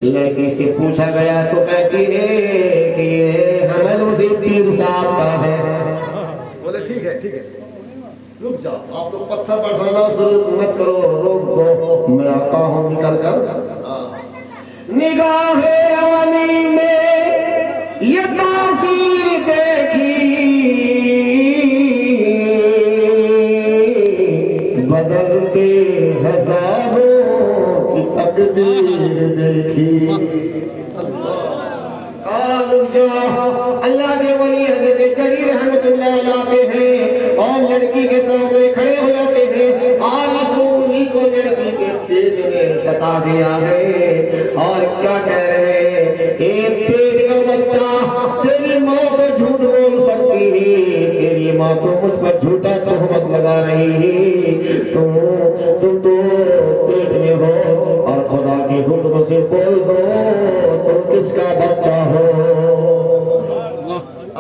لڑکی سے پوچھا گیا تو کہتی ہے کہ یہ حمل اسی پیر صاحب کا ہے۔ بولے ٹھیک ہے رک جاؤ، آپ لوگ پتھر برسانا شروع مت کرو، روک دو، میں آتا ہوں نکل کر۔ نگاہ اولی میں یہ تاثیر دیکھی، بدلتے ہزاروں کی تقدیر دیکھی۔ اللہ کے ولی حضرت جریر رحمت اللہ علیہ ہیں اور لڑکی کے سامنے کھڑے ہو جاتے ہیں، اور اس مومنی کو لڑکی کے پیٹ نے ستا دیا ہے اور کیا کہہ رہے ہیں، اے پیٹ کا بچہ، تیری ماں تو جھوٹ بول سکتی ہے، تیری ماں تو مجھ پر جھوٹا تہمت لگا رہی ہے، تم تو پیٹ میں ہو اور خدا کے حکم سے بول دو تم کس کا بچہ ہو۔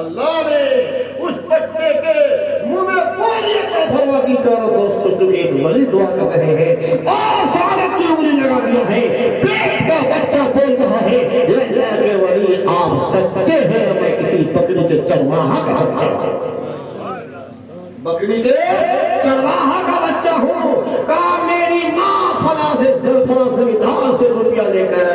اللہ نے اس بچے کے منہ میں بولی عطا فرما دی۔ دوستو تم ایک ولی دعا کر رہے ہیں اور سعادت کی انگلی لگا دیا ہے، پیٹ کا بچہ بول رہا ہے، اے اللہ کے ولی آپ سچے ہیں، میں کسی بکری کے چرواہا کا بچہ ہوں، بکری کے چرواہا کا بچہ ہوں، کہا میری ماں فلاں سے زمیندار سے روپیہ لے کر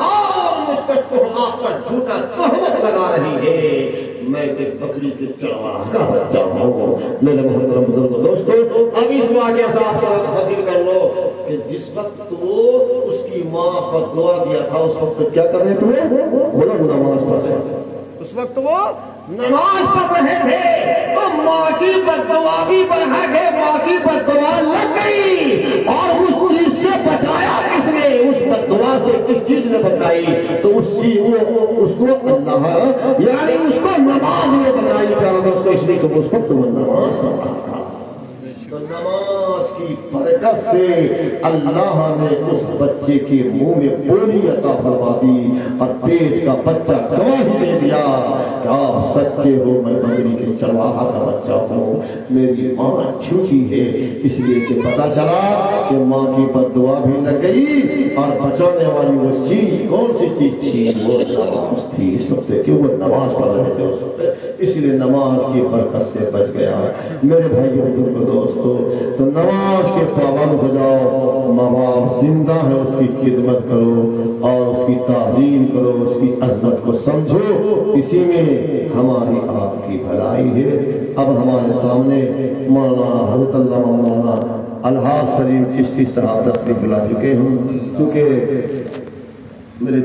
اور مجھ پر آپ پر جھوٹا تہمت لگا رہی ہے، میں ایک بکری کے چرواہا کا بچہ ہوں۔ میرے محترم بزرگ دوستو، اب اس واقعہ سے آپ سبق حاصل کر لو کہ جس وقت وہ اس کی ماں پر دعا دیا تھا اس وقت کیا کر رہے تھے؟ بولا نماز پڑھ رہے تھے، اس وقت وہ نماز پڑھ رہے تھے تو ماں کی بددعا بھی بڑھا کے ماں کی بددعا لگ گئی، اور اس چیز سے بچایا کس نے؟ اس بددعا سے کس چیز نے بچائی؟ تو اس کو اللہ یعنی اس کو نماز نے بچائی۔ اس کو اس لیے کہ اس وقت وہ نماز پڑھ رہا تھا، تو نماز کی برکت سے اللہ نے اس بچے کے منہ میں بولی عطا فرما دی اور پیٹ کا بچہ گواہی دے دیا کہ آپ سچے ہو، میں بکری کے چرواہا کا بچہ ہوں، میری ماں جھوٹی ہے۔ اس لیے کہ پتا چلا کہ ماں کی بددعا بھی لگ گئی اور بچانے والی وہ چیز کون سی چیز تھی؟ وہ نماز تھی۔ اس وقت کیوں وہ نماز پڑھ رہے تھے اس وقت، اس لیے نماز کی برکت سے بچ گیا۔ میرے بھائی بزرگ دوستو، تو نماز کے پابند ہو جاؤ، ماں باپ زندہ ہے اس کی خدمت کرو اور اس کی تعظیم کرو، اس کی عظمت کو سمجھو، اسی میں ہماری آپ کی بھلائی ہے۔ اب ہمارے سامنے مولانا حضرت اللہ مولانا الحاج سلیم چشتی صاحب تشریف لا چکے ہیں، چونکہ میرے